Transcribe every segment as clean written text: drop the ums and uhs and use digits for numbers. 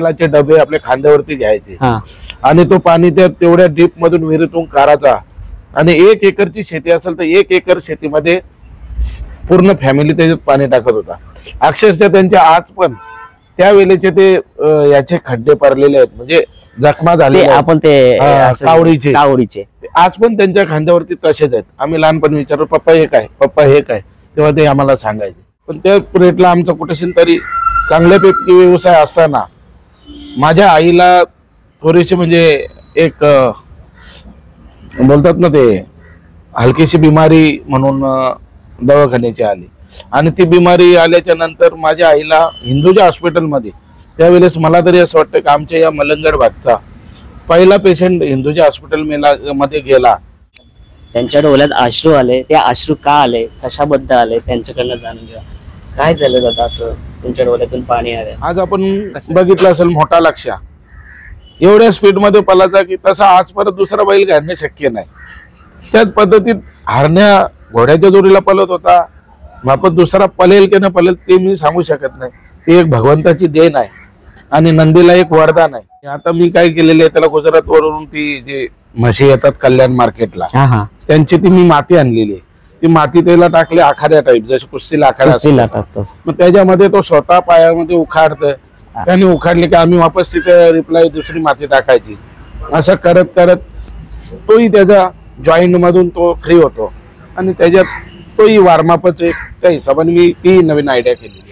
तेलाचे डबे आपल्या खांद्यावरती घ्यायचे आणि तो पाणी त्या तेवढ्या डीप मधून विहिरीतून काढायचा आणि 1 एकरची शेती असेल तर 1 एकर शेतीमध्ये पूर्ण फॅमिली त्याच्यात पाणी टाकत होता। अक्षरशः त्यांच्या आज पण त्यावेळेचे ते याचे खड्डे पडलेले आहेत, म्हणजे जखमा झाले आपण ते कावडीचे आज पण त्यांच्या खांद्यावरती तसेच आहेत। आम्ही लहानपणी विचारतो पप्पा हे काय, पप्पा हे काय, तेव्हा ते आम्हाला सांगायचे। पण त्या रेटला आमचा कुठेशी तरी चांगल्यापैकी व्यवसाय असताना माझ्या आईला थोडीशी म्हणजे एक बोलतात ना ते हलकीशी बिमारी म्हणून दवाखान्याची आली आणि ती बिमारी आल्याच्या नंतर माझ्या आईला हिंदूजा हॉस्पिटलमध्ये त्यावेळेस मला तरी असं वाटतं की आमच्या या मलंगड भागचा पहिला पेशंट हिंदूजा हॉस्पिटल मध्ये गेला। त्यांच्या डोळ्यात अश्रू आले, ते अश्रू का आले, कशाबद्दल आले, त्यांच्याकडनं जाणून घ्या। काय झालं दादा असं तुमच्या डोळ्यातून पाणी आलं? आज आपण बघितलं असेल मोठा लक्ष एवढ्या स्पीड मध्ये पळायचा की तसा आज परत दुसरा बैल घालणे शक्य नाही। त्याच पद्धतीत हरण्या घोड्याच्या जोडीला पळत होता, आपण दुसरा पळेल की न पळेल ते मी सांगू शकत नाही, ती एक भगवंताची देण आहे आणि नंदीला एक वरदान आहे। आता मी काय केलेले आहे, त्याला गुजरात वरून ती जे म्हशी येतात कल्याण मार्केटला त्यांची ती मी माती आणलेली आहे, ती माती त्याला टाकली आखाड्या टाईप, जशी कुस्तीला आखाडा मग त्याच्यामध्ये तो स्वतः पायामध्ये उखाडत, त्याने उखाडले की आम्ही वापस तिथे रिप्लाय दुसरी माती टाकायची, असं करत करत तोही त्याचा जॉईंट मधून तो फ्री होतो आणि त्याच्यात तोही वार्मापच एक त्या हिशोबाने मी ती नवीन आयडिया केली।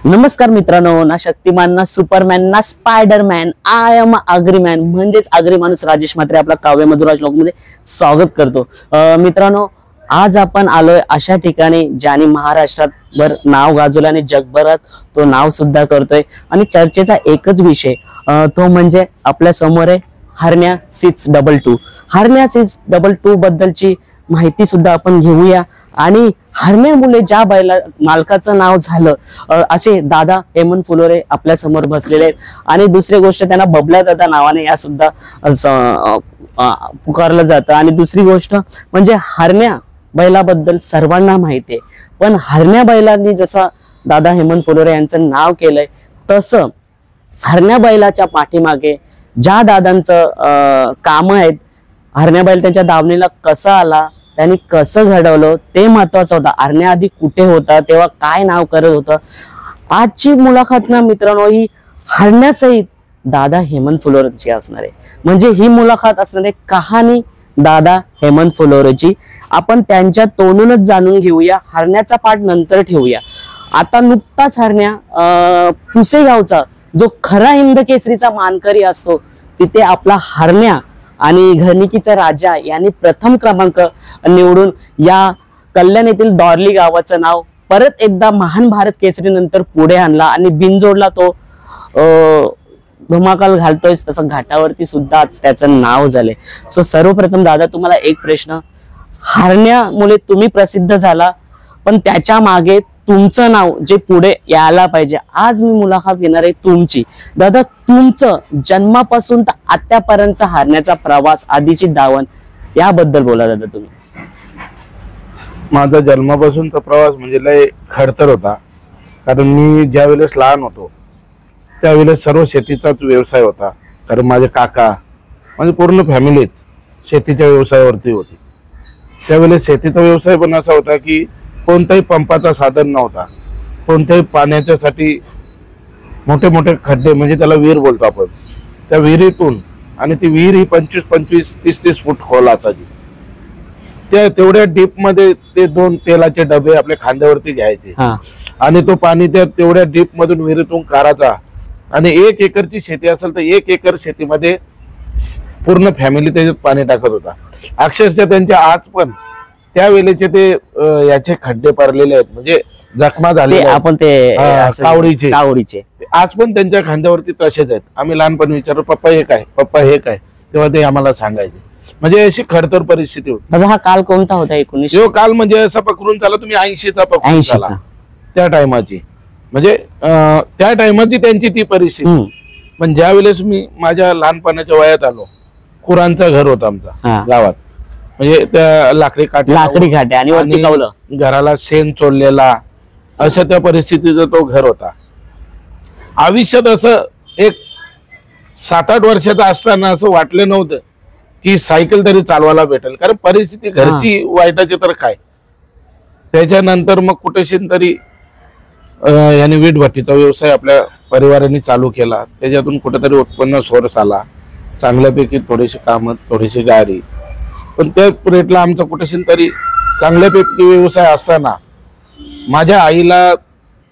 नमस्कार मित्रांनो, ना शक्तिमान ना सुपरमॅन ना स्पायडरमॅन, आय एम आगरीमॅन म्हणजेच आगरी माणूस राजेश म्हात्रे आपला काव्य मधुराज लोक मध्ये स्वागत करतो। मित्रांनो, आज आपण आलोय अशा ठिकाणी ज्याने महाराष्ट्रात भर नाव गाजवलं आणि जगभरात तो नाव सुद्धा करतोय आणि चर्चेचा एकच विषय तो म्हणजे आपल्या समोर आहे हरण्या 622। हरण्या 622 बद्दलची माहिती सुद्धा आपण घेऊया आणि हरण्यामुळे ज्या बैला मालकाचं नाव झालं असे दादा हेमंत फुलोरे आपल्या समोर बसलेले आहेत आणि दुसरी गोष्ट त्यांना बबल्या दादा नावाने या सुद्धा पुकारलं जातं आणि दुसरी गोष्ट म्हणजे हरण्या बैलाबद्दल सर्वांना माहिती आहे, पण हरण्या बैलांनी जसा दादा हेमंत फुलोरे यांचं नाव केलंय तसं हरण्या बैलाच्या पाठीमागे ज्या दादांचं काम आहेत, हरण्या बैल त्यांच्या दावणीला कसा आला, त्यांनी कसं घडवलं ते महत्वाचं होतं। हरण्या आधी कुठे होता, तेव्हा काय नाव करत होतं। आजची मुलाखत ना मित्रांनो ही हरण्यासहित दादा हेमंत फुलोरेची असणार आहे, म्हणजे ही मुलाखत असणार आहे कहाणी दादा हेमंत फुलोरेची। आपण त्यांच्या तोंडूनच जाणून घेऊया, हरण्याचा पाठ नंतर ठेवूया। आता नुकताच हरण्या पुसेगावचा जो खरा हिंद केसरीचा मानकरी असतो तिथे आपला हरण्या आणि घरनिकीचा राजा यांनी प्रथम क्रमांक निवडून या कल्याण येथील दौरली गावाचं नाव परत एकदा महान भारत केसरी नंतर पुढे आणला आणि बिनजोडला तो धुमाकाल घालतोय, तसं घाटावरती सुद्धा त्याचं नाव झालंय। सो सर्वप्रथम दादा तुम्हाला एक प्रश्न, हरण्यामुळे तुम्ही प्रसिद्ध झाला पण त्याच्या मागे तुमचं नाव जे पुढे यायला पाहिजे, आज मी मुलाखत घेणार आहे तुमची। दादा तुमचं जन्मापासून तर आत्यापर्यंतचा हरण्याचा प्रवास, आधीची दावण याबद्दल बोला दादा तुम्ही। माझा जन्मापासूनचा प्रवास म्हणजे लय खडतर होता, कारण मी ज्या वेळेस लहान होतो त्यावेळेस सर्व शेतीचाच व्यवसाय होता, कारण माझे काका म्हणजे पूर्ण फॅमिलीच शेतीच्या व्यवसायावरती होती। त्यावेळेस शेतीचा व्यवसाय पण असा होता की कोणताही पंपाचा साधन नव्हता, कोणत्याही पाण्याच्यासाठी मोठे मोठे खड्डे म्हणजे त्याला विहीर बोलतो आपण, त्या विहिरीतून, आणि ती विहीर ही 25-25, 30-30 फूट खोल असायची। त्या तेवढ्या डीप मध्ये ते 2 तेलाचे डबे आपल्या खांद्यावरती घ्यायचे आणि तो पाणी त्या तेवढ्या डीप मधून विहिरीतून काढायचा आणि 1 एकरची शेती असेल तर 1 एकर शेतीमध्ये पूर्ण फॅमिली त्याच्यात पाणी टाकत होता। अक्षरशः त्यांच्या आज पण त्यावेळेचे ते याचे खड्डे पडलेले आहेत, म्हणजे जखमा झाले आपण ते कावडीचे आज पण त्यांच्या खांद्यावरती तसेच आहेत। आम्ही लहानपणी विचारतो पप्पा हे काय, पप्पा हे काय, तेव्हा ते आम्हाला सांगायचे. म्हणजे अशी खडतर परिस्थिती होती. दादा हा काल कोणता होता 1980? तो काल म्हणजे असं पकडून चाला तुम्ही 80चा पकडून 80चा. चाला. त्या टायमाची म्हणजे त्या टायमाची त्यांची ती परिस्थिती. पण ज्या वेळेस मी माझ्या लहानपणाच्या वयात आलो, कुरांचं घर होतं आमचा हा. गावात. म्हणजे त्या लाकडी घाटे आणि वरती कौलं. घराला शेण चोरलेला, अशा त्या परिस्थितीचा तो घर होता. आयुष्यात असं एक 7-8 वर्षाचा असताना असं वाटलं नव्हतं की सायकल तरी चालवायला भेटेल, कारण परिस्थिती घरची वाईटाची तर काय. त्याच्यानंतर मग कुठेशी तरी याने वीटभट्टीचा व्यवसाय आपल्या परिवाराने चालू केला. त्याच्यातून कुठेतरी उत्पन्न सोर्स आला, चांगल्यापैकी थोडीशी कामं, थोडीशी गाडी. पण त्या रेटला आमचा कुठेशी तरी चांगल्यापैकी व्यवसाय असताना माझ्या आईला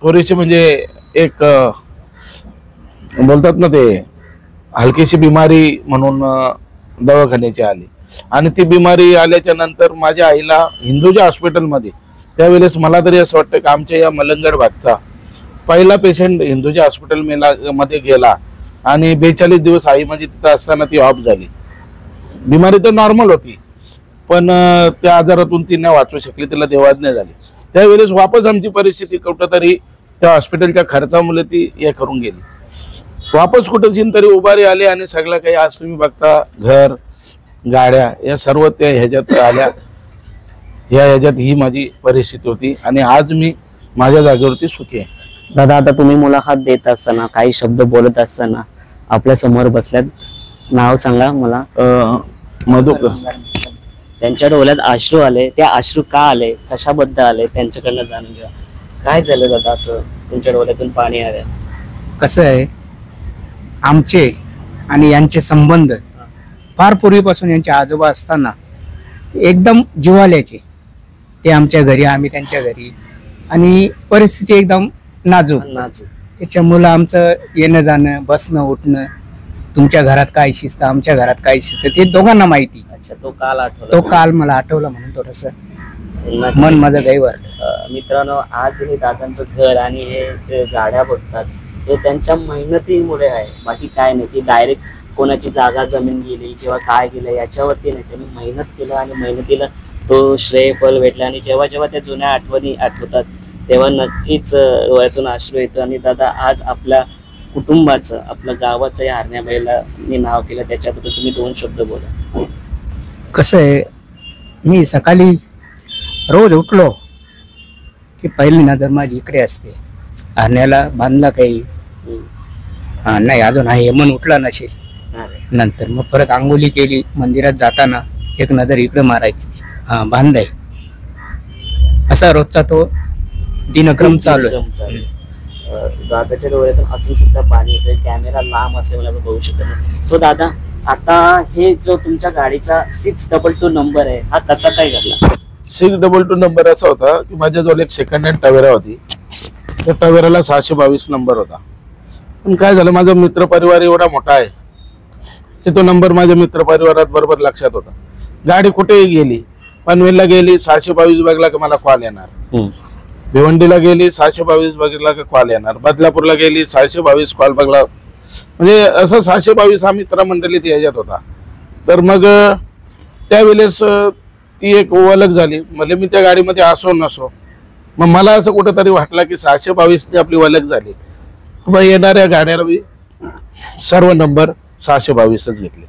थोडीशी म्हणजे एक बोलतात ना ते हलकीशी बिमारी म्हणून दवाखान्याची आली. आणि ती बिमारी आल्याच्या नंतर माझ्या आईला हिंदूजा हॉस्पिटलमध्ये, त्यावेळेस मला तरी असं वाटतं की आमच्या या मलंगड भागचा पहिला पेशंट हिंदूजा हॉस्पिटल मध्ये गेला आणि 42 दिवस आई म्हणजे तिथं असताना ती ऑफ झाली. बिमारी तर नॉर्मल होती, पण त्या आजारातून ती न वाचू शकली, तिला देवाज्ञा झाली. त्यावेळेस वापस आमची परिस्थिती कुठंतरी त्या हॉस्पिटलच्या खर्चामुळे ती हे करून गेली. वापस कुठं तरी उभारी आली आणि सगळं काही आज तुम्ही बघता, घर, गाड्या, या सर्व त्या ह्याच्यात आल्या. या ह्याच्यात ही माझी परिस्थिती होती आणि आज मी माझ्या जागेवरती सुखी आहे. दादा आता तुम्ही मुलाखत देत असताना, काही शब्द बोलत असताना आपल्या समोर बसल्यात, नाव सांगा मला. मधुकर. त्यांच्या डोळ्यात अश्रू आले. ते अश्रू का आले, कशाबद्दल आले, त्यांच्याकडनं जाणून घ्या. काय झालं दादा असं तुमच्या डोळ्यातून पाणी आलं? कसं आहे, आमचे आणि यांचे संबंध फार पूर्वीपासून यांचे आजोबा असताना एकदम जिव्हाळ्याचे. ते आमच्या घरी, आम्ही त्यांच्या घरी, आणि परिस्थिती एकदम नाजूक. त्याच्यामुळं आमचं येणं जाणं, बसणं उठणं, तुमच्या घरात काय शिस्त, आमच्या घरात काय शिस्त, ते दोघांना माहिती. अच्छा, तो काल आठवला. तो काल मला आठवला म्हणून थोडस मन माझं गाईवर. मित्रांनो, आज हे दादांचं घर आणि हे जे गाड्या बघतात हे त्यांच्या मेहनतीमुळे आहे, बाकी काय नाही. ती डायरेक्ट कोणाची जागा जमीन गेली किंवा काय गेलं याच्यावरती नाही. त्यांनी मेहनत केलं आणि मेहनतीला तो श्रेय फल भेटला. आणि जेव्हा जेव्हा त्या जुन्या आठवणी आठवतात तेव्हा नक्कीच डोळ्यातून अश्रू येतं. आणि दादा आज आपल्या कुटुंबाचं, आपल्या गावाचं या हरण्याबाईला मी नाव केलं, त्याच्याबद्दल तुम्ही 2 शब्द बोला. कसं आहे, मी सकाळी रोज उठलो की पहिली नजर माझी इकडे असते, हरण्याला बांधला काही नाही, अजून आहे मन उठला नसेल. नंतर मग परत आंघोळी केली, मंदिरात जाताना एक नजर इकडे मारायची, हा बांधाय. असा रोजचा तो दिनक्रम चालू आहे. दादाच्या डोळ्यातून अजून सुद्धा पाणी येतं. कॅमेरा लांब असल्यामुळे आपण बघू शकत नाही. सो दादा, आता हे जो तुमच्या गाडीचा 622 नंबर आहे, हा कसा काय घडला? 622 नंबर असा होता की माझ्याजवळ एक सेकंड हँड टवेरा होती. त्या टवेराला 622 नंबर होता. पण काय झालं, माझा मित्र परिवार एवढा मोठा आहे की तो नंबर माझ्या मित्र परिवारात बरोबर लक्षात होता. गाडी कुठेही गेली, पनवेलला गेली 622 बघला की मला कॉल येणार, भिवंडीला गेली 622 बघितला की कॉल येणार, बदलापूरला गेली 622 कॉल बघला. म्हणजे असं 622 हा मित्रमंडळीत याच्यात होता. तर मग त्यावेळेस ती एक ओळख झाली. म्हणजे मी त्या गाडीमध्ये असो नसो, मग मला असं कुठंतरी वाटलं की 622 आपली ओळख झाली. मग येणाऱ्या गाड्याला मी सर्व नंबर 622च घेतले.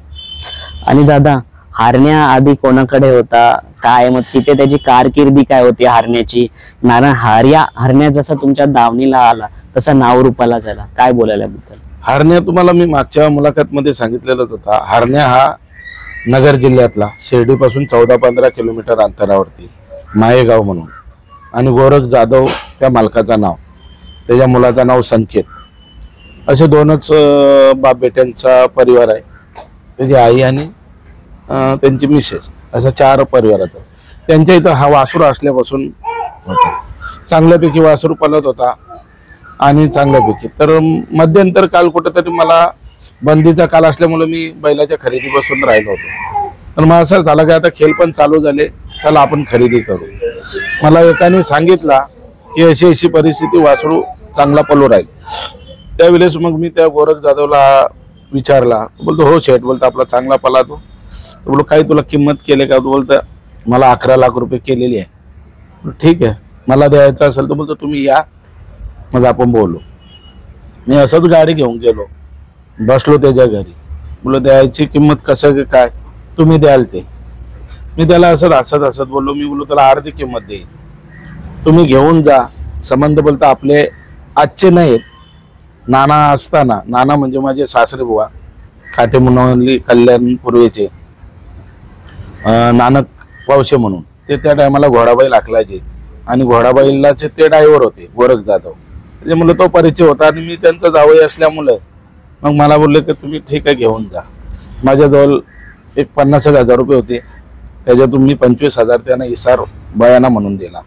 आणि दादा, हारण्या आधी कोणाकडे होता काय, मग तिथे त्याची कारकिर्दी काय होती हारण्याची? नारायण हरण्या जसा तुमच्या दावणीला आला तसा नावरूपाला झाला, काय बोलायला बद्दल? हरण्या तुम्हाला मी मागच्या मुलाखत मध्ये सांगितलेलंच होता. हरण्या हा नगर जिल्ह्यातला शिर्डीपासून 14-15 किलोमीटर अंतरावरती मायेगाव म्हणून, आणि गोरख जाधव त्या मालकाचं नाव, त्याच्या मुलाचं नाव संकेत, असे 2च बाप बेट्यांचा परिवार आहे. त्याची आई आणि त्यांची मिसेस, असा 4 परिवाराचा. त्यांच्या इथं हा वासरू असल्यापासून होता. चांगल्यापैकी वासरू पलत होता आणि चांगल्यापैकी. तर मध्यंतर काल कुठेतरी मला बंदीचा काल असल्यामुळे मी बैलाच्या खरेदीपासून राहिलो होतो. तर मग असं झालं की आता खेळ पण चालू झाले, चला आपण खरेदी करू. मला एकाने सांगितला की अशी अशी परिस्थिती, वासरू चांगला पलू राहील. त्यावेळेस मग मी त्या गोरख जाधवला विचारला. तो बोलतो हो शेठ, बोलतो आपला चांगला पळतो. तो बोलतो काही तुला किंमत केली का? तो बोलतो मला 11 लाख रुपये केलेली आहे. ठीक आहे, मला द्यायचं असेल तर बोलतो तुम्ही या, मग आपण बोलू. मी असंच गाडी घेऊन गेलो, बसलो त्याच्या घरी. बोललो द्यायची किंमत कसं काय तुम्ही द्याल ते. मी त्याला असं हसत बोललो, मी बोललो त्याला अर्धी किंमत देईन, तुम्ही घेऊन जा. संबंध बोलतो आपले आजचे नाहीत. नाना असताना, नाना म्हणजे माझे सासरे बुवा, काटे मुनवली कल्याण पूर्वेचे नानक पावशे म्हणून, ते त्या टायमाला घोडाबाई हाकलायचे आणि घोडाबाईलाचे ते ड्रायव्हर होते गोरख जाधव. म्हणजे मला तो परिचय होता आणि मी त्यांचा जावई असल्यामुळे मग मला बोलले की तुम्ही ठीक आहे घेऊन जा. माझ्याजवळ एक 50,000 रुपये होते, त्याच्यातून मी 25,000 त्यांना इसार बयाना म्हणून दिला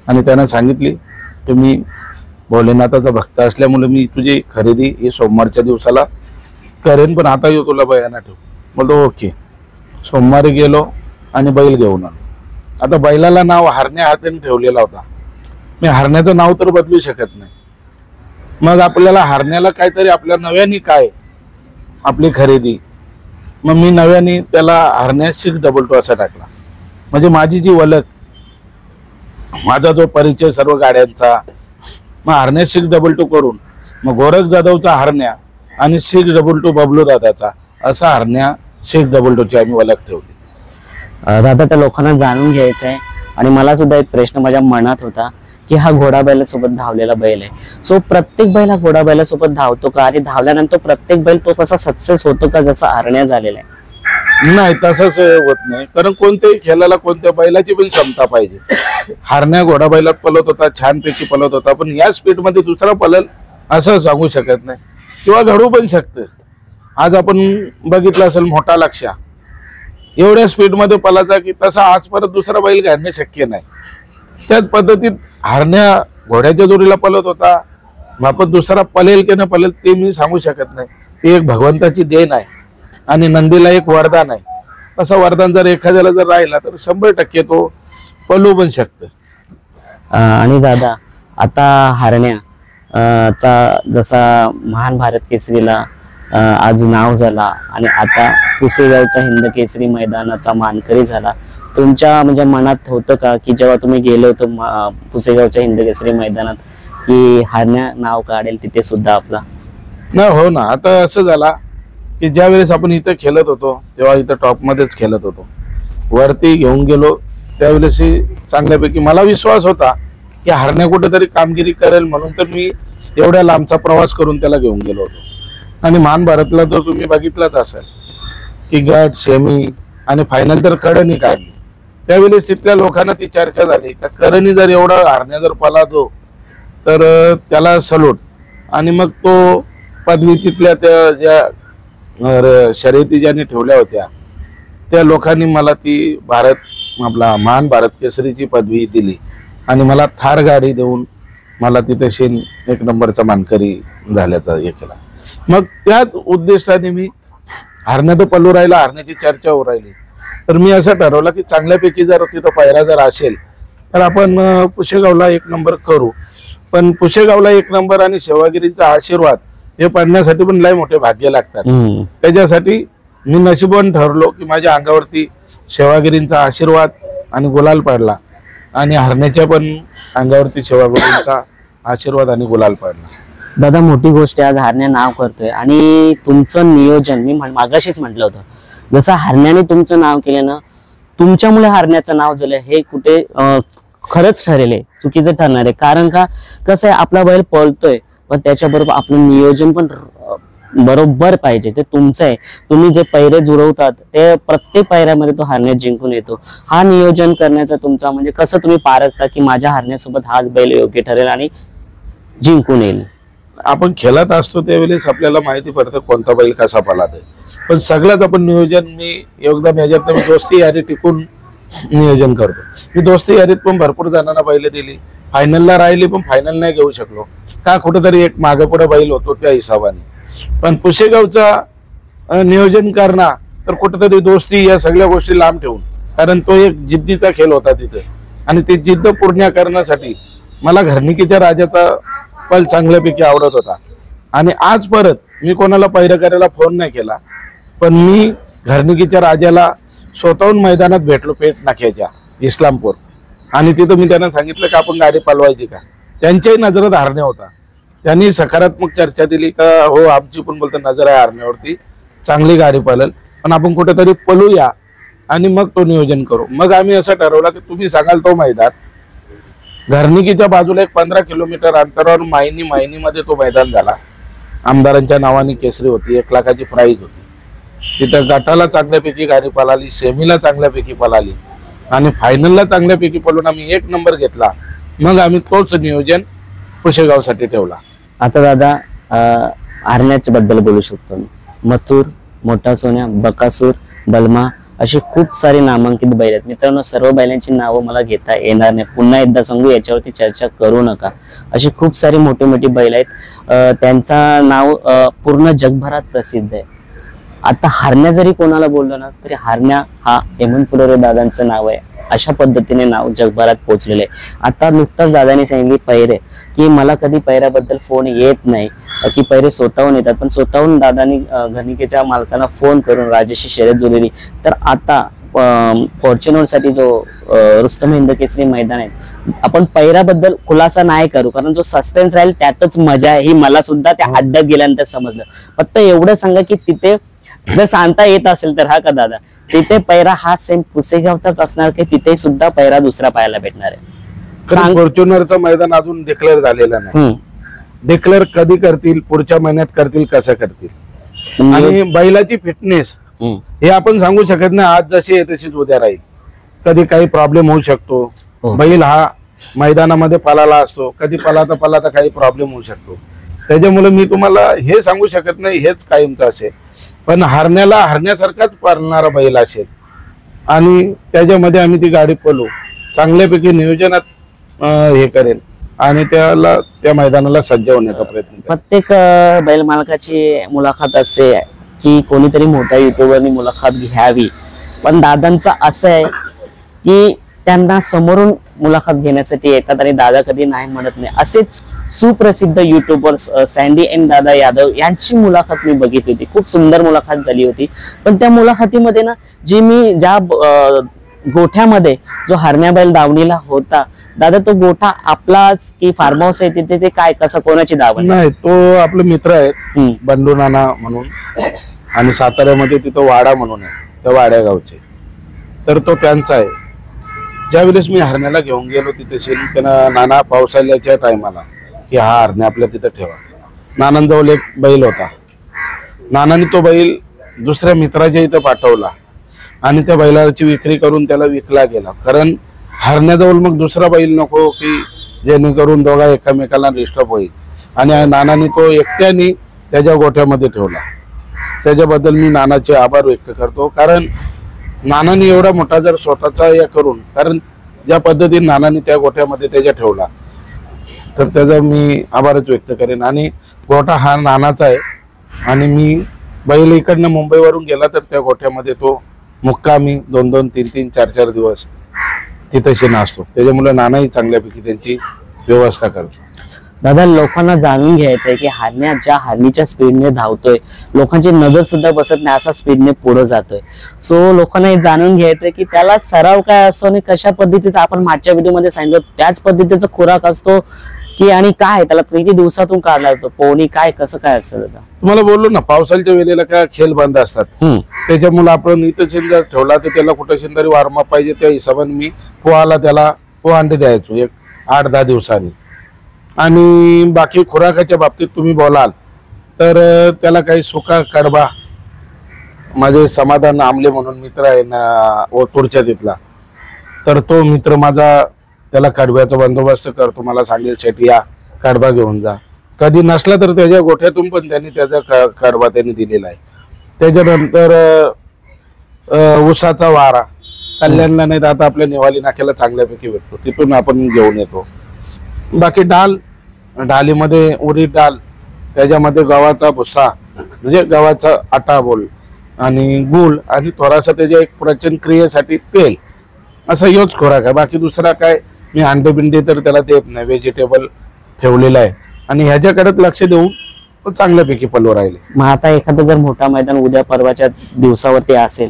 आणि त्यांना सांगितली की मी भोलेनाथाचा भक्त असल्यामुळे मी तुझी खरेदी ही सोमवारच्या दिवसाला करेन, पण आता येऊ तुला बयाना ठेव. बोलतो ओके. सोमवारी गेलो आणि बैल घेऊन आलो. आता बैलाला नाव हरण्या हाताने ठेवलेला होता. मी हरण्याचं नाव तर बदलू शकत नाही. मग आपल्याला हरण्याला काहीतरी आपल्या नव्याने काय आपली खरेदी, मग मी नव्याने त्याला हरण्या 622 असा टाकला. म्हणजे माझी जी ओळख, माझा जो परिचय सर्व गाड्यांचा, मग हरण्या 622 करून मग गोरख जाधवचा हरण्या आणि 622 बबलू दादाचा असा हरण्या 622ची आम्ही ओळख ठेवली. दादा त्या लोकांना जाणून घ्यायचं आहे आणि मला सुद्धा एक प्रश्न माझ्या मनात होता की हा घोडा बैलासोबत धावलेला बैल आहे. सो प्रत्येक बैल हा घोडा बैलासोबत धावतो का? आणि धावल्यानंतर प्रत्येक बैल तो कसा सक्सेस होतो का जसा हरण्या झालेला आहे? नाही, तसंच होत नाही. कारण कोणत्याही खेळाला कोणत्या बैलाची पण क्षमता पाहिजे. हरण्या घोडा बैलात पळत होता, छानपैकी पळत होता, पण या स्पीड मध्ये दुसरा पळल असं सांगू शकत नाही किंवा घडू पण शकतं. आज आपण बघितलं असेल मोठा लक्ष एवढ्या स्पीड मध्ये पळायचा की तसा आज परत दुसरा बैल घालणे शक्य नाही. त्याच पद्धतीत हरण्या घोड्याच्या जोडीला पळत होता, बापत दुसरा पळेल की न पळेल ते मी सांगू शकत नाही. ती एक भगवंताची देण आहे आणि नंदीला एक वरदान आहे. तसं वरदान जर एखाद्याला जर राहिला तर 100% तो पळू पण शकतो. आणि दादा आता हरण्या चा जसा महान भारत केसरीला आज नाव झाला आणि आता पुसेगावचा हिंद केसरी मैदानाचा मानकरी झाला, तुमच्या म्हणजे मनात होतं का की जेव्हा तुम्ही गेले होते पुसेगावच्या हिंद केसरी मैदानात की हरण्या नाव काढेल तिथे सुद्धा आपला? नाही, हो ना. आता असं झाला की ज्या वेळेस आपण इथं खेळत होतो तेव्हा इथं टॉपमध्येच खेळत होतो. वरती घेऊन गेलो त्यावेळेस चांगल्यापैकी मला विश्वास होता की हरण्या कुठेतरी कामगिरी करेल, म्हणून तर मी एवढ्या लांबचा प्रवास करून त्याला घेऊन गेलो होतो. आणि महान भारतला तर तुम्ही बघितलाच असेल की गट, सेमी आणि फायनल तर कडनी काढली. त्यावेळेस तिथल्या लोकांना ती चर्चा झाली का करणी जर एवढा हरण्या जर पळातो तर त्याला सलूट. आणि मग तो पदवी तिथल्या त्या ज्या शर्यती ज्यांनी ठेवल्या होत्या त्या लोकांनी मला ती आपला महान भारत केसरीची पदवी दिली आणि मला थार गाडी देऊन मला तिथे 1 नंबरचा मानकरी झाल्याचा हे केला. मग त्याच उद्देशाने मी हरण्या तर पळू राहिला, हरण्याची चर्चा होऊ राहिली, तर मी असं ठरवलं की चांगल्यापैकी जर तिथं पायरा जर असेल तर आपण पुशेगावला 1 नंबर करू. पण पुशेगावला 1 नंबर आणि सेवागिरीचा आशीर्वाद हे पडण्यासाठी पण लय मोठे भाग्य लागतात. त्याच्यासाठी मी नशिबवान ठरलो की माझ्या अंगावरती सेवागिरींचा आशीर्वाद आणि गुलाल पडला आणि हरण्याच्या पण अंगावरती सेवागिरींचा आशीर्वाद आणि गुलाल पडला. दादा मोठी गोष्ट आहे, आज हरण्या नाव करतोय आणि तुमचं नियोजन मी मागाशीच म्हटलं होतं, जसं हरण्याने तुमचं नाव केलं ना, तुमच्यामुळे हरण्याचं नाव झालं हे कुठे खरंच ठरेल आहे, चुकीचं ठरणार आहे. कारण का कसं आहे, आपला बैल पळतोय पण त्याच्याबरोबर आपलं नियोजन पण बरोबर पाहिजे. ते तुमचं आहे. तुम्ही जे पैरे जुळवतात ते प्रत्येक पैऱ्यामध्ये तो हरण्या जिंकून येतो. हा नियोजन करण्याचा तुमचा म्हणजे कसं तुम्ही पारखता की माझ्या हरण्यासोबत हाच बैल योग्य ठरेल आणि जिंकून येईल? आपण खेळत असतो त्यावेळेस आपल्याला माहिती पडतं कोणता बैल कसा पळात. पण सगळ्यात आपण नियोजन मी एकदम याच्यात मी दोस्ती यादी टिकून नियोजन करतो. मी दोस्ती यादीत पण भरपूर जणांना बैल दिली, फायनलला राहिली पण फायनल नाही घेऊ शकलो का, कुठेतरी एक मागे पुढे बैल होतो त्या हिशोबाने. पण पुशेगावचा नियोजन करणं तर कुठेतरी दोस्ती या सगळ्या गोष्टी लांब ठेवून, कारण तो एक जिद्दीचा खेळ होता तिथे आणि ती जिद्द पूर्ण करण्यासाठी मला घरणिकीच्या राजाचा पल चांगल्यापैकी आवडत होता. आणि आज परत मी कोणाला पैरा करायला फोन नाही केला, पण मी घरनिकीच्या राजाला स्वतःहून मैदानात भेटलो पेठ नाक्याच्या इस्लामपूर, आणि तिथं मी त्यांना सांगितलं की आपण गाडी पळवायची का. त्यांच्याही नजरेत हरण्या होता. त्यांनी सकारात्मक चर्चा दिली का हो आमची पण बोलतो नजर आहे हरण्यावरती, चांगली गाडी पळेल, पण आपण कुठेतरी पळूया आणि मग तो नियोजन करू. मग आम्ही असं ठरवलं की तुम्ही सांगाल तो मैदान, घरनिकीच्या बाजूला एक 15 किलोमीटर अंतरावर मायनीमध्ये तो मैदान झाला. आमदारांच्या नावाने केसरी होती, 1 लाखाची प्राईज होती. तिथं गटाला चांगल्यापैकी गाडी पळाली, सेमीला चांगल्यापैकी पळाली आणि फायनलला चांगल्यापैकी पळून आम्ही 1 नंबर घेतला. मग आम्ही तोच नियोजन पुशेगावसाठी ठेवला. आता दादा हरण्याच बद्दल बोलू शकतो मी. मथुर, मोठा सोन्या, बकासूर, बलमा अशी खूप सारी नामांकित बैल आहेत. मित्रांनो, सर्व बैलांची नावं मला घेता येणार नाही, पुन्हा एकदा सांगू, याच्यावरती चर्चा करू नका. अशी खूप सारी मोठी मोठी बैल आहेत, त्यांचा नाव पूर्ण जगभरात प्रसिद्ध आहे. आता हरण्या जरी कोणाला बोललो ना तरी हरण्या हा हेमंत फुलोरे दादांचं नाव आहे, अशा पद्धतीने नाव जगभरात पोहोचलेलं आहे. आता नुकताच दादाने सांगितले पैरे, की मला कधी पैऱ्याबद्दल फोन येत नाही, की पैरे स्वतःहून येतात, पण स्वतःहून दादानी घरनिकेच्या मालकांना फोन करून राजाशी शर्यत जुळली. तर आता फॉर्च्युनर साठी जो रुस्तम हिंद केसरी मैदान आहे, आपण पैऱ्याबद्दल खुलासा नाही करू, कारण जो सस्पेन्स राहील त्यातच मजा आहे. ही मला सुद्धा त्या अड्ड्यात गेल्यानंतर समजलं. फक्त एवढं सांगा की तिथे जर सांगता येत असेल तर, हा का दादा, तिथे पैरा हा सेम पुसेगावचाच असणार की तिथे सुद्धा पैरा दुसरा पाहायला भेटणार आहे? फॉर्च्युनरचं मैदान अजून डिक्लेअर झालेलं नाही. डिक्लेअर कधी करतील, पुढच्या महिन्यात करतील, कसं करतील. आणि बैलाची फिटनेस हे आपण सांगू शकत नाही. आज जशी आहे तशीच उद्या राहील. कधी काही प्रॉब्लेम होऊ शकतो. बैल हा मैदानामध्ये पळाला असतो, कधी पळाता काही प्रॉब्लेम होऊ शकतो. त्याच्यामुळे मी तुम्हाला हे सांगू शकत नाही हेच कायमचं असेल, पण हरण्याला हरण्यासारखाच पळणारा बैल असेल आणि त्याच्यामध्ये आम्ही ती गाडी पळू, चांगल्यापैकी नियोजनात हे करेल आणि त्याला त्या मैदानाला सज्ज होण्याचा प्रयत्न करेल. प्रत्येक बैल मालकाची मुलाखत असते की कोणीतरी मोठ्या युट्यूबरनी मुलाखत घ्यावी, पण दादांचं असं आहे की त्यांना समोरून मुलाखत घेण्यासाठी येतात आणि दादा कधी नाही म्हणत नाही. असेच सुप्रसिद्ध युट्यूबर्स सँडी एंड दादा यादव यांची मुलाखत मी बघितली होती. खूप सुंदर मुलाखत झाली होती, पण त्या मुलाखतीमध्ये ना ज्या गोठ्यामध्ये जो हरण्या बैल दावणीला होता, दादा तो गोठा आपलाच की फार्म हाऊस आहे तिथे, ते काय कसं कोणाची दावण? नाही, तो आपले मित्र आहेत बंडू नाना म्हणून, आणि साताऱ्यामध्ये तिथं वाडा म्हणून आहे, त्या वाड्या गावचे. तर तो त्यांचा आहे. ज्यावेळेस मी हरण्याला घेऊन गेलो तिथे त्यांना नाना पावसाळ्याच्या टायमाला की हा हरण्या आपल्या तिथं ठेवा. नानांजवळ एक बैल होता. नानाने तो बैल दुसऱ्या मित्राच्या इथं पाठवला आणि त्या बैलाची विक्री करून त्याला विकला गेला. कारण हरण्याजवळ मग दुसरा बैल नको की जेणेकरून दोघा एकमेकाला डिस्टर्ब होईल, आणि नानाने तो एकट्याने त्याच्या गोठ्यामध्ये ठेवला. त्याच्याबद्दल मी नानाचे आभार व्यक्त करतो. कारण नानाने एवढा मोठा जर स्वतःचा या करून, कारण ज्या पद्धतीने नानाने त्या गोठ्यामध्ये त्याच्या ठेवला, तर त्याचा मी आभारच व्यक्त करेन. आणि गोठा हा नानाचा आहे आणि मी बैल इकडनं मुंबईवरून गेला तर त्या गोठ्यामध्ये तो मुक्कामी 2-2, 3-3, 4-4 दिवस तिथेशी नाचतो. त्याच्यामुळे नानाही चांगल्यापैकी त्यांची व्यवस्था करतो. दादा, लोकांना जाणून घ्यायचंय की हरण्या ज्या हरणीच्या स्पीडने धावतोय, लोकांची नजर सुद्धा बसत नाही असा स्पीडने पुढे जातोय. सो लोकांना हे जाणून घ्यायचंय की त्याला सराव काय असतो आणि कशा पद्धतीचा, आपण मागच्या व्हिडिओमध्ये सांगितलं त्याच पद्धतीचा खुराक असतो की, आणि काय त्याला किती दिवसातून काढला जातो, पोहणी काय कसं काय असतं दादा? तुम्हाला बोललो ना, पावसाळ्याच्या वेळेला काय खेळ बंद असतात, त्याच्यामुळे आपण इथं जर ठेवला तर त्याला कुठे तरी वार्मअप पाहिजे, त्या हिशोबाने मी पोहाला त्याला अंडे द्यायचो एक 8-10 दिवसांनी. आणि बाकी खुराकाच्या बाबतीत तुम्ही बोलाल तर त्याला काही सुका कडबा, माझे समाधान आमले म्हणून मित्र आहे ना ओतूरच्या तिथला, तर तो मित्र माझा त्याला कडब्याचा बंदोबस्त करतो. मला सांगेल शेट या कडबा घेऊन जा. कधी नसला तर त्याच्या गोठ्यातून पण त्यांनी त्याचा कडबा त्यांनी दिलेला आहे. त्याच्यानंतर उसाचा वारा कल्याणला नाही तर आता आपल्या नेवाली नाक्याला चांगल्यापैकी भेटतो, तिथून आपण घेऊन येतो. बाकी डालीमध्ये उडीद डाल, त्याच्यामध्ये गव्हाचा भुसा म्हणजे गव्हाचा आटा बोल आणि गूळ आणि थोडासा त्याच्या एक प्रचन क्रियेसाठी तेल, असा योच खोराक आहे. बाकी दुसरा काय मी अंडे बिंडे तर त्याला देत नाही, व्हेजिटेबल ठेवलेला आहे. आणि ह्याच्याकडे लक्ष देऊन तो चांगल्यापैकी पलव राहिले. मग आता एखादं जर मोठा मैदान उद्या परवाच्या दिवसावरती असेल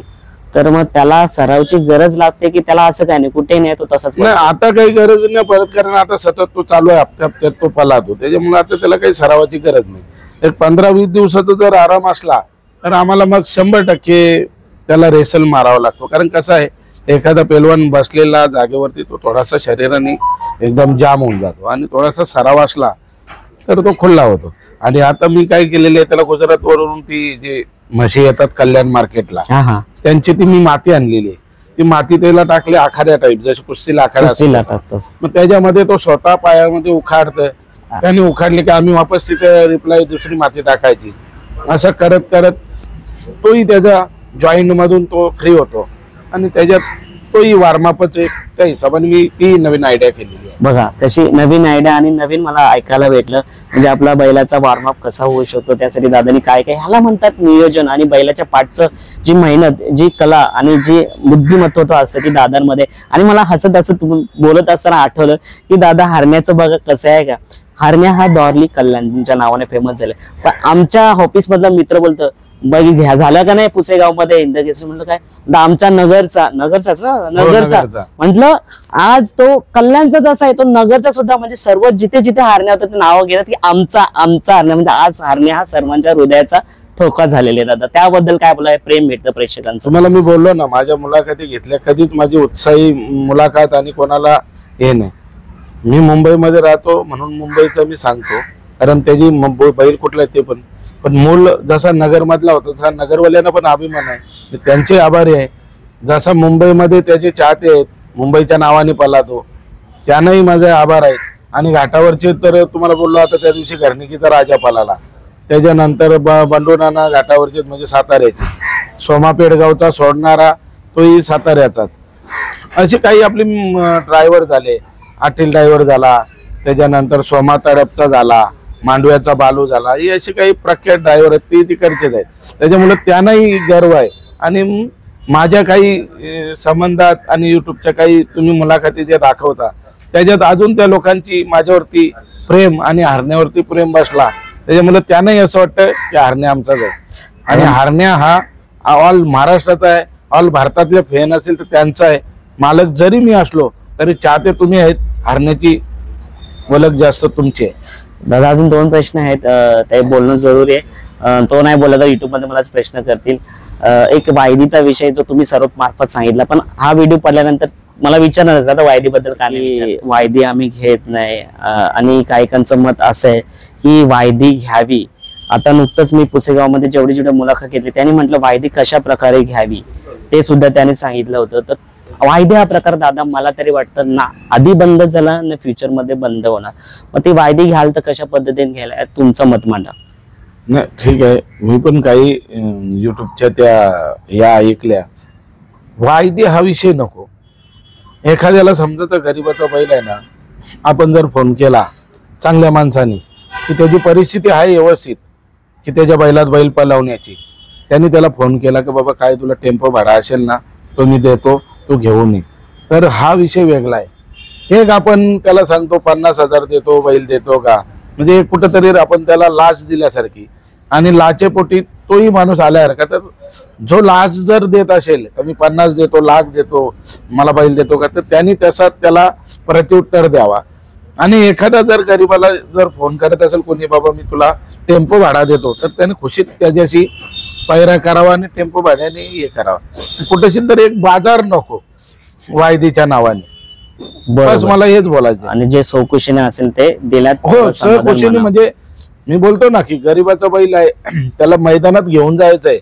तर मग त्याला सरावची गरज लागते की त्याला असं काय नाही कुठे नाही तो तसाच नाही आता काही गरज नाही परत, कारण आता सतत तो चालू आहे, हप्त्यात तो पलातो, त्याच्यामुळे आता त्याला काही सरावाची गरज नाही. एक 15-20 दिवसाचा जर आराम असला तर आम्हाला मग 100% त्याला रेसल मारावा लागतो. कारण कसं आहे, एखादा पेलवान बसलेला जागेवरती तो थोडासा शरीराने एकदम जाम होऊन जातो आणि थोडासा सराव असला तर तो खुल्ला होतो. आणि आता मी काय केलेले आहे, त्याला गुजरात वरून ती जी म्हशी येतात कल्याण मार्केटला, हा हा त्यांची ती मी माती आणलेली आहे. ती माती त्याला टाकली आखाड्या टाईप, जशी कुस्तीला आखाडा असतो. कुस्तीला टाकतो. मग त्याच्यामध्ये तो स्वतः पायामध्ये उखाडतोय, त्याने उखाडले की आम्ही वापस तिथे रिप्लाय दुसरी माती टाकायची. असं करत करत तोही त्याच्या जॉईंट मधून तो फ्री होतो आणि त्याच्यात तोही वॉर्मअपच एक त्या हिशोबाने मी ती नवीन आयडिया केलेली आहे. बघा तशी नवीन आयडिया आणि नवीन मला ऐकायला भेटलं. म्हणजे आपला बैलाचा वॉर्मअप कसा होऊ शकतो त्यासाठी दादानी काय काय ह्याला म्हणतात नियोजन, आणि बैलाच्या पाठचं जी मेहनत, जी कला आणि जी बुद्धिमत्व असतं ती दादांमध्ये. आणि मला हसत हसत बोलत असताना आठवलं की दादा हरण्याचं बघा कसं आहे का, हरण्या हा डॉर्ली कल्याणच्या नावाने फेमस झाले. पण आमच्या ऑफिस मधला मित्र बोलतो बघ घ्या झालं का नाही पुसेगाव मध्ये इंदकेसरी. म्हटलं काय, आमच्या नगरचाच ना, नगरचा. म्हटलं आज तो कल्याणचाच असा आहे, तो नगरचा सुद्धा. म्हणजे सर्व जिथे जिथे हरण्या होतं ते नाव घेतात की आमचा हरण्या. म्हणजे आज हरण्या हा सर्वांच्या हृदयाचा ठोका झालेला दादा. त्याबद्दल काय बोलाय, प्रेम भेटतं प्रेक्षकांचं. तुम्हाला मी बोललो ना, माझ्या मुलाखती घेतल्या, कधीच माझी उत्साही मुलाखत आणि कोणाला हे नाही. मी मुंबईमध्ये राहतो म्हणून मुंबईचं मी सांगतो, कारण त्याची बैल कुठला आहे ते पण मूल जसा नगर मधला होता तसा नगरवाल्यांना पण अभिमान आहे, मी त्यांचे आभारी आहे. जसा मुंबईमध्ये त्याचे चाहते आहेत, मुंबईच्या नावाने पलातो, त्यांनाही माझे आभार आहेत. आणि घाटावरचे तर तुम्हाला बोललो आता त्या दिवशी घरणिकीचा राजा पलाला, त्याच्यानंतर बंडोनाना घाटावरचे म्हणजे साताऱ्याचे, सोमा पेडगावचा सोडणारा तोही साताऱ्याचाच. असे काही आपले ड्रायव्हर झाले, आटील ड्रायव्हर झाला, त्याच्यानंतर सोमा तडपचा झाला, मांडव्याचा बालू झाला, हे असे काही प्रख्यात ड्रायव्हर आहेत, ते तिकडचेच आहेत. त्याच्यामुळे त्यांनाही गर्व आहे. आणि माझ्या काही संबंधात आणि युट्यूबच्या काही तुम्ही मुलाखती जे दाखवता त्याच्यात अजून त्या लोकांची माझ्यावरती प्रेम आणि हरण्यावरती प्रेम बसला. त्याच्यामुळे त्यांनाही असं वाटतं की हरण्या आमचाच आहे. आणि हरण्या हा ऑल महाराष्ट्राचा आहे, ऑल भारतातले फॅन असेल तर त्यांचा आहे. मालक जरी मी असलो तरी चाहते तुम्ही आहेत, हरण्याची ओळख जास्त तुमची आहे. दादा अजून 2 प्रश्न आहेत, ते बोलणं जरुरी आहे. तो नाही बोलला तर युट्यूब मध्ये मलाच प्रश्न करतील. एक वायदीचा विषय जो तुम्ही सर्व मार्फत सांगितला, पण हा व्हिडिओ पडल्यानंतर मला विचारणार आता वायदी बद्दल का नाही. वायदी आम्ही घेत नाही आणि काहीकांचं मत असं आहे की वायदी घ्यावी. आता नुकतंच मी पुसेगाव मध्ये जेवढी मुलाखत घेतली त्यांनी म्हटलं वायदी कशा प्रकारे घ्यावी ते सुद्धा त्यांनी सांगितलं होतं. तर वायदे हा प्रकार दादा मला तरी वाटतं ना आधी बंद झाला ना फ्युचर मध्ये बंद होणार. मग ती वायदी घ्याल तर कशा पद्धतीने घ्यायला, तुमचं मत मांडा. नाही ठीक आहे, मी पण काही युट्यूबच्या त्या या ऐकल्या. वायदे हा विषय नको. एखाद्याला समजत गरीबाचा बैल आहे ना, आपण जर फोन केला चांगल्या माणसाने की त्याची परिस्थिती आहे व्यवस्थित की त्याच्या बैलात बैल पलवण्याची, त्यांनी त्याला फोन केला की बाबा काय तुला टेम्पो भाडा असेल ना तो मी देतो, तू घेऊन ये, तर हा विषय वेगळा आहे. हे आपण त्याला सांगतो 50,000 देतो बैल देतो का, म्हणजे कुठंतरी आपण त्याला लाच दिल्यासारखी. आणि लाचेपोटी तोही माणूस आल्यासारखा. तर जो लाच जर देत असेल मी 50 देतो, लाख देतो, मला बैल देतो का, तर त्यांनी त्याला प्रत्युत्तर द्यावा. आणि एखादा जर गरीबाला जर फोन करत असेल कोणी बाबा मी तुला टेम्पो भाडा देतो, तर त्याने खुशीत त्याच्याशी पैरा करावा आणि टेम्पो भाड्याने हे करावा. कुठेशी तर एक बाजार नको वायदीच्या नावाने. बस मला हेच बोलायचं. आणि जे सौकुशीने असेल ते दिल्यात. हो सहकुशीने, म्हणजे मी बोलतो ना की गरीबाचा बैल आहे त्याला मैदानात घेऊन जायचंय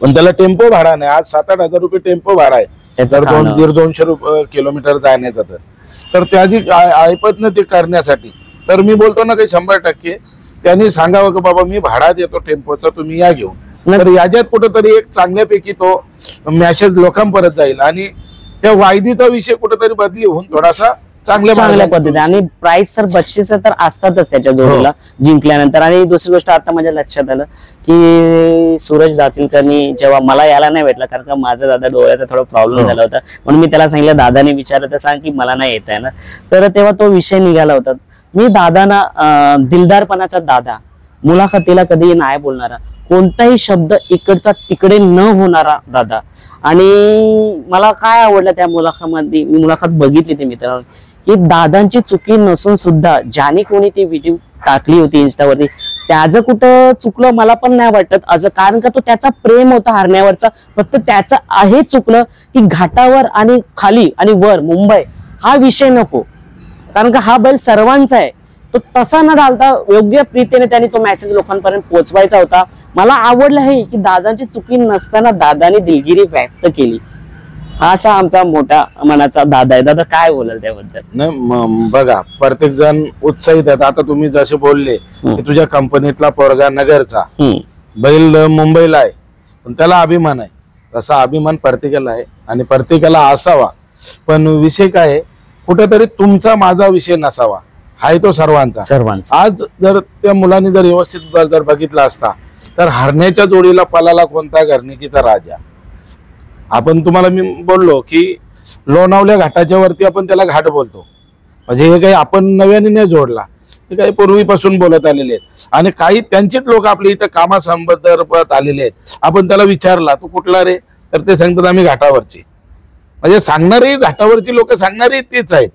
पण त्याला टेम्पो भाडा नाही. आज 7-8 हजार रुपये टेम्पो भाडा आहे, तर 150-200 किलोमीटर जाण्याचा. तर त्याची ऐपत नाही ते करण्यासाठी. तर मी बोलतो ना की 100% त्यांनी सांगावं की बाबा मी भाडा देतो टेम्पोचा, तुम्ही या घेऊन. तर याच्यात कुठेतरी एक चांगल्यापैकी तो मेसेज लोकांपर्यंत जाईल आणि त्या वायदीचा विषय कुठेतरी बदली होऊन थोडासा चांगल्या पद्धतीने. आणि प्राइस तर बक्षीस तर असतातच त्याच्या जोडीला जिंकल्यानंतर. आणि दुसरी गोष्ट आता माझ्या लक्षात आलं की सूरज दातीलकरनी जेव्हा मला यायला नाही भेटला कारण का माझा दादा डोळ्याचा थोडा प्रॉब्लेम झाला होता, म्हणून मी त्याला सांगितलं दादाने विचारलं तर सांग की मला नाही येत आहे ना. तर तेव्हा तो विषय निघाला होता. मी दादाना दिलदारपणाचा दादा मुलाखतीला कधी नाही बोलणारा, कोणताही शब्द इकडचा तिकडे न होणारा दादा. आणि मला काय आवडलं त्या मुलाखतीमध्ये, मी मुलाखत बघितली ते मित्रांनो, की दादांची चुकी नसून सुद्धा ज्याने कोणी ती व्हिडिओ टाकली होती इंस्टावरती त्याचं कुठं चुकलं मला पण नाही वाटत असं, कारण का तो त्याचा प्रेम होता हरण्यावरचा. फक्त त्याचं आहे चुकलं की घाटावर आणि खाली आणि वर मुंबई हा विषय नको, कारण का हा बैल सर्वांचा आहे. तो तसा न घालता योग्य प्रीतीने त्यांनी तो मेसेज लोकांपर्यंत पोहोचवायचा होता. मला आवडलं आहे की दादांची चुकी नसताना दादाने दिलगिरी व्यक्त केली. हा असा आमचा मोठा मनाचा दादा आहे. दादा काय बोलाल त्याबद्दल? नाही बघा, प्रत्येक जण उत्साहित आहेत. आता तुम्ही जसे बोलले की तुझ्या कंपनीतला पोरगा नगरचा बैल मुंबईला आहे, पण त्याला अभिमान आहे. तसा अभिमान प्रत्येकाला आहे आणि प्रत्येकाला असावा. पण विषय काय आहे, कुठेतरी तुमचा माझा विषय नसावा, हाय तो सर्वांचा. आज जर त्या मुलांनी जर व्यवस्थित जर बघितला असता तर हरण्याच्या जोडीला पलाला कोणता घरणिकीचा राजा. आपण तुम्हाला मी बोललो की लोणावल्या घाटाच्या वरती आपण त्याला घाट बोलतो, म्हणजे हे काही आपण नव्याने नाही जोडला, हे काही पूर्वीपासून बोलत आलेले आहेत. आणि काही त्यांचेच लोक आपल्या इथं कामासंबंधात आलेले आहेत. आपण त्याला विचारला तू कुठला रे, तर ते सांगतात आम्ही घाटावरची. म्हणजे सांगणारे घाटावरची लोक सांगणारे तेच आहेत.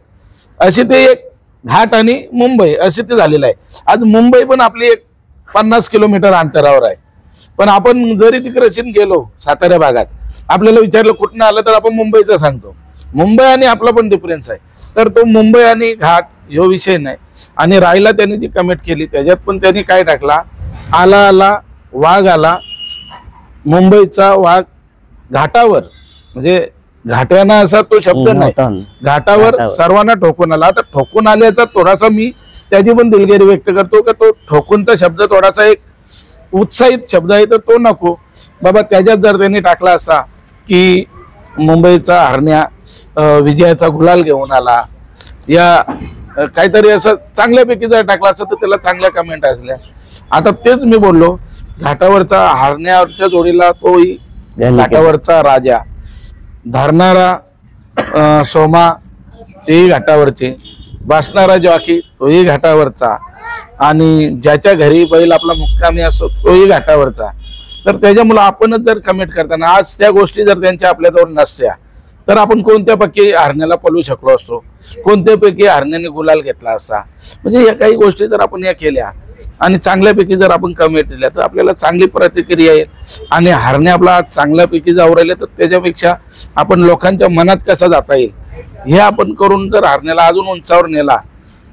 असे ते एक घाट आणि मुंबई असे ते झालेलं आहे. आज मुंबई पण आपली एक 50 किलोमीटर अंतरावर आहे, पण आपण जरी तिकडे गेलो सातारा भागात आपल्याला विचारलं कुठनं आलं तर आपण मुंबईचं सांगतो. मुंबई आणि आपला पण डिफरन्स आहे. तर तो मुंबई आणि घाट ह्यो विषय नाही. आणि राहिला त्यांनी जी कमेंट केली त्याच्यात पण त्यांनी काय टाकला, आला आला वाघ आला, मुंबईचा वाघ घाटावर, म्हणजे घाट्याना असा तो शब्द नाही, घाटावर सर्वांना ठोकून आला. आता ठोकून आल्याचा थोडासा मी त्याची पण दिलगिरी व्यक्त करतो का तो ठोकूनचा शब्द थोडासा एक उत्साहित शब्द आहे तर तो नको बाबा. त्याच्यात जर त्यांनी टाकला असता की मुंबईचा हरण्या विजयाचा गुलाल घेऊन आला या काहीतरी असं चांगल्यापैकी जर टाकला असतं तर त्याला चांगल्या कमेंट असल्या. आता तेच मी बोललो, घाटावरचा हरण्यावरच्या जोडीला तोही घाटावरचा राजा, धरणारा सोमा तेही घाटावरचे, बसणारा जॉकी तोही घाटावरचा, आणि ज्याच्या घरी बैल आपला मुक्कामी असतो तोही घाटावरचा. तर त्याच्यामुळे आपणच जर कमेंट करताना आज त्या गोष्टी जर त्यांच्या आपल्याजवळ नसत्या तर आपण कोणत्यापैकी हरण्याला पळू शकलो असतो, कोणत्यापैकी हरण्याने गुलाल घेतला असता. म्हणजे या काही गोष्टी जर आपण या केल्या आणि चांगल्यापैकी जर आपण कमेंट दिल्या तर आपल्याला चांगली प्रतिक्रिया येईल. आणि हरणे आपला चांगल्यापैकी जाऊ राहिले तर त्याच्यापेक्षा आपण लोकांच्या मनात कसा जाता येईल हे आपण करून जर हरण्याला अजून उंचावर नेला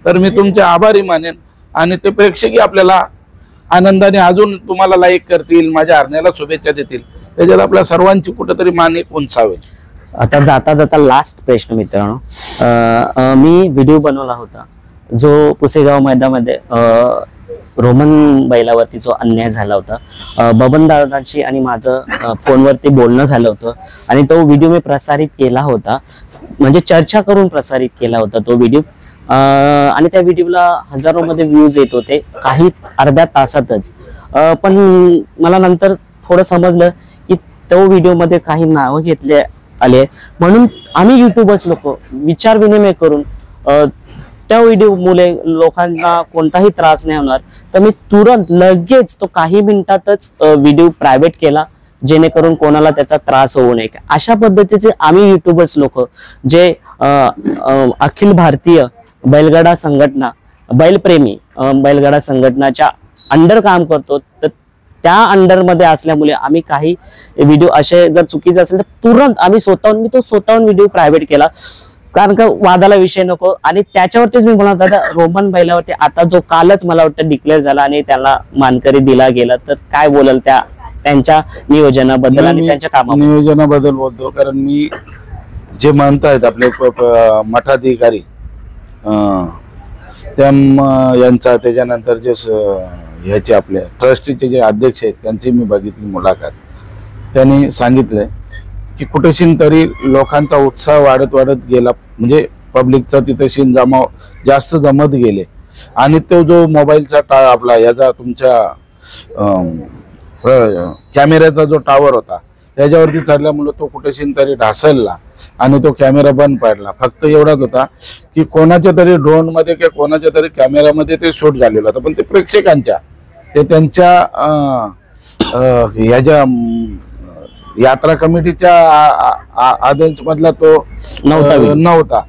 तर मी तुमचे आभारी मानेन. आणि ते प्रेक्षकही आपल्याला आनंदाने अजून तुम्हाला लाईक करतील, माझ्या हरण्याला शुभेच्छा देतील, त्याच्यात आपल्या सर्वांची कुठेतरी मान एक उंचावेल. आता जाता जाता लास्ट प्रश्न मित्रांनो, मी व्हिडिओ बनवला होता जो पुसेगाव मैदानामध्ये रोमन बैलावरती जो अन्याय झाला होता. बबन दादांची आणि माझं फोनवरती बोलणं झालं होतं आणि तो व्हिडिओ मी प्रसारित केला होता, म्हणजे चर्चा करून प्रसारित केला होता तो व्हिडिओ. आणि त्या व्हिडिओला हजारोमध्ये व्ह्यूज येत होते काही अर्ध्या तासातच. पण मला नंतर थोडं समजलं की तो व्हिडिओमध्ये काही नावं घेतले आले, म्हणून आम्ही युट्यूबर्स लोक विचार विनिमय करून त्या व्हिडिओ मुले लोकांना कोणताही त्रास नाही होणार तर मी तुरंत लगेच तो काही मिनिटातच व्हिडिओ प्रायव्हेट केला, जेणेकरून कोणाला त्याचा त्रास होऊ नये. अशा पद्धतीचे आम्ही युट्यूबर्स लोक जे अखिल भारतीय बैलगाडा संघटना, बैलप्रेमी बैलगाडा संघटनाच्या अंडर काम करतो, तर त्या अंडर मध्ये असल्यामुळे आम्ही काही व्हिडिओ असे जर चुकीचे असेल तर तुरंत आम्ही स्वतःहून व्हिडिओ प्रायव्हेट केला, कारण का वादाला विषय नको. आणि त्याच्यावरतीच मी म्हणत होता रोमन बैलावरती आता जो कालच मला वाटतं डिक्लेअर झाला आणि त्याला मानकरी दिला गेला, तर काय बोलाल त्यांच्या नियोजनाबद्दल आणि त्यांच्या कामाबद्दल? नियोजनाबद्दल बोलतो, कारण मी जे म्हणतायत आपले मठाधिकारी यांचा, त्याच्यानंतर जे ह्याचे आपले ट्रस्टीचे जे अध्यक्ष आहेत त्यांची मी बघितली मुलाखत. त्यांनी सांगितलंय की कुठेशीन तरी लोकांचा उत्साह वाढत गेला, म्हणजे पब्लिकचा तिथे शिन जमाव जास्त जमत गेले. आणि तो जो मोबाईलचा आपला याचा तुमच्या कॅमेऱ्याचा जो टावर होता त्याच्यावरती चढल्यामुळे तो कुठेशीन तरी ढासळला आणि तो कॅमेरा बंद पडला. फक्त एवढाच होता की कोणाच्या तरी ड्रोन मध्ये किंवा कोणाच्या तरी कॅमेरामध्ये ते शूट झालेलं होतं, पण ते प्रेक्षकांच्या ते त्यांच्या ह्याच्या यात्रा कमिटीच्या आदेश मधला तो नव्हता,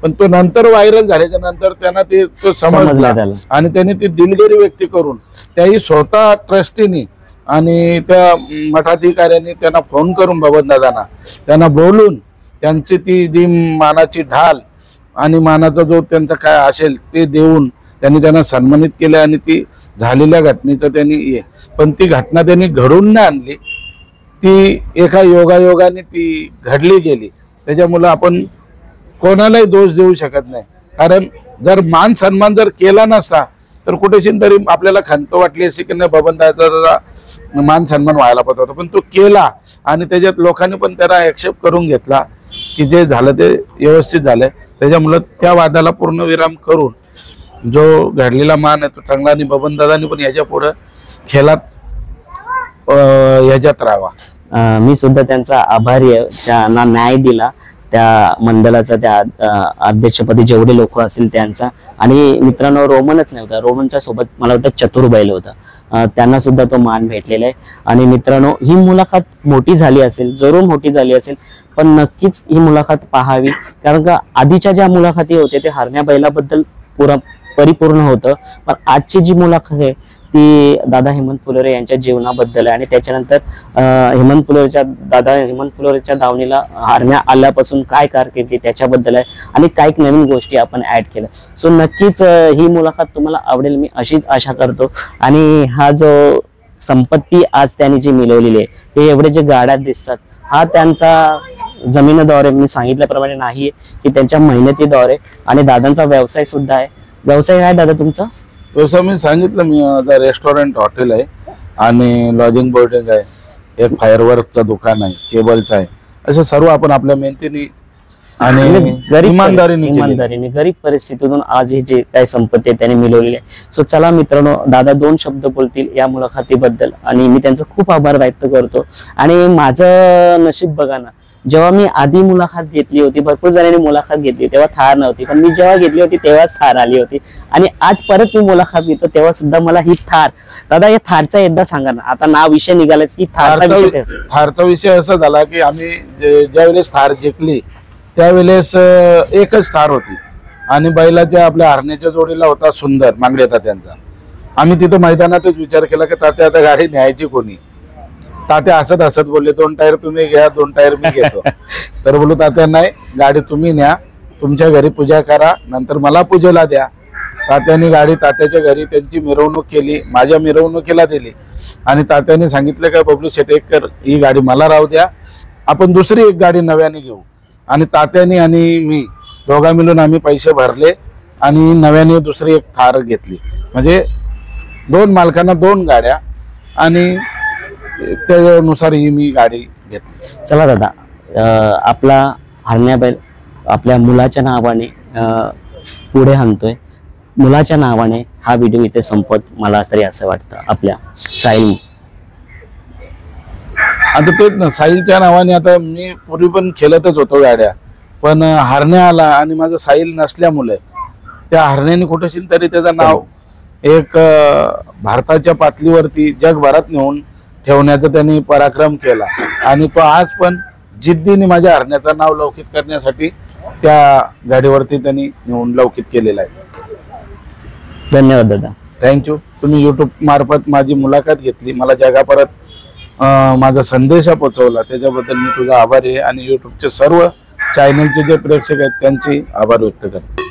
पण तो नंतर व्हायरल झाल्याच्या नंतर त्यांना ते तो समजला आणि त्यांनी ती दिलगिरी व्यक्त करून त्याही स्वतः ट्रस्टीनी आणि त्या मठाधिकाऱ्यांनी त्यांना फोन करून बबनदादांना त्यांना बोलून त्यांची ती जी मानाची ढाल आणि मानाचा जो त्यांचा काय असेल ते देऊन त्यांना सन्मानित केलं आणि ती झालेल्या घटनेचं त्यांनी पण ती घटना त्यांनी घडून नाही आणली, ती एका योगायोगाने ती घडली गेली. त्याच्यामुळे आपण कोणालाही दोष देऊ शकत नाही, कारण जर मान सन्मान जर केला नसता तर कुठेशी तरी आपल्याला खंत वाटली अशी की नाही बबनदादाचा मान सन्मान व्हायला पाहिजे होता, पण तो केला आणि त्याच्यात लोकांनी पण त्याला ॲक्सेप्ट करून घेतला की जे झालं ते व्यवस्थित झालंय. त्याच्यामुळं त्या वादाला पूर्ण विराम करून जो घडलेला मान आहे तो चांगला आणि बबनदादांनी पण याच्या पुढे खेळात ह्याच्यात राहावा. मी सुद्धा त्यांचा आभारी आहे, ज्यांना न्याय दिला त्या मंडळाचा, त्या अध्यक्षपदी जेवढे लोक असतील त्यांचा. आणि मित्रांनो रोमनच नव्हता, रोमनच्या सोबत मला वाटतं चतुर बैल होता, त्यांना सुद्धा तो मान भेटलेला आहे. आणि मित्रांनो ही मुलाखत मोठी झाली असेल, जरूर मोठी झाली असेल, पण नक्कीच ही मुलाखत पाहावी, कारण का आधीच्या ज्या मुलाखती होत्या ते हरण्या बैलाबद्दल परिपूर्ण होतं, पण आजची जी मुलाखत आहे ती दादा हेमंत फुलोरे यांच्या जीवनाबद्दल आहे. आणि त्याच्यानंतर दादा हेमंत फुलोरेच्या दावणीला हरण्या आल्यापासून काय कारकिर्दी त्याच्याबद्दल आहे आणि काही नवीन गोष्टी आपण ऍड केल्या. सो नक्कीच ही मुलाखत तुम्हाला आवडेल, मी अशीच आशा करतो. आणि हा जो संपत्ती आज त्यांनी जी मिळवलेली आहे, हे एवढे जे गाड्या दिसतात, हा त्यांचा जमिनीद्वारे मी सांगितल्याप्रमाणे नाहीये की त्यांच्या मेहनतीद्वारे. आणि दादांचा व्यवसाय सुद्धा आहे. व्यवसाय काय दादा तुमचा? व्यवसाय मी सांगितलं, मी रेस्टॉरंट हॉटेल आहे आणि लॉजिंग बोर्डिंग आहे, एक फायरवर्कचं दुकान आहे, केबलचं आहे, असं सर्व आपण आपल्या मेहनतीने आणि इमानदारीने गरीब परिस्थितीतून आज ही जे काही संपत्ती आहे त्यांनी मिळवलेली आहे. सो चला मित्रांनो, दादा 2 शब्द बोलतील या मुलाखतीबद्दल आणि मी त्यांचा खूप आभार व्यक्त करतो. आणि माझं नशीब बघा ना, जेव्हा मी आधी मुलाखत घेतली होती, भरपूर जणांनी मुलाखत घेतली, तेव्हा थार नव्हती, पण मी जेव्हा घेतली होती तेव्हाच थार आली होती. आणि आज परत मी मुलाखत घेतो तेव्हा सुद्धा मला ही थार. दादा या थारचा एकदा सांगा ना, आता नाव विषय निघालाच की थारचा विषय असा झाला की आम्ही ज्यावेळेस थार जिंकली त्यावेळेस एकच थार होती आणि बैलाच्या आपल्या हरण्याच्या जोडीला होता सुंदर मांगडे तात्यांचा. आम्ही तिथं मैदानातच विचार केला की तात्या आता गाडी न्यायची कोणी. तात्या हसत हसत बोलले 2 टायर तुम्ही घ्या, 2 टायर मी घेतो. तर बोलू तात्या नाही, गाडी तुम्ही न्या, तुमच्या घरी पूजा करा, नंतर मला पूजेला द्या. तात्याने गाडी तात्याच्या घरी त्यांची मिरवणूक केली, माझ्या मिरवणुकीला दिली आणि तात्याने सांगितलं का बबलू शेटेकर ही गाडी मला राहू द्या, आपण दुसरी एक गाडी नव्याने घेऊ. आणि तात्याने आणि मी दोघा मिळून आम्ही पैसे भरले आणि नव्याने दुसरी एक थार घेतली. म्हणजे 2 मालकांना 2 गाड्या आणि त्यानुसार ही मी गाडी घेतली. चला दादा, आपला हरण्या बैल आपल्या मुलाच्या नावाने पुढे हाणतोय, मुलाच्या नावाने हा व्हिडिओ इथे संपत मला तरी असं वाटतं आपल्या स्टाईल. आता तेच ना, साहिलच्या नावाने आता मी पूर्वी पण खेळतच होतो गाड्या, पण हरण्या आला आणि माझं साहिल नसल्यामुळे त्या हरण्याने कुठेशी तरी त्याचं नाव एक भारताच्या पातळीवरती जगभरात नेऊन ठेवण्याचा त्यांनी पराक्रम केला. आणि तो आज पण जिद्दीने माझ्या हरण्याचं नाव लौकिक करण्यासाठी त्या गाडीवरती त्यांनी नेऊन लौकिक केलेलं आहे. धन्यवाद दादा, थँक्यू. तुम्ही यूट्यूब मार्फत माझी मुलाखत घेतली, मला जगापर्यंत माझा संदेश पोहोचवला, त्याच्याबद्दल मी तुझा आभारी आहे. आणि यूट्यूबचे सर्व चॅनलचे जे प्रेक्षक आहेत त्यांचे आभार व्यक्त करतो.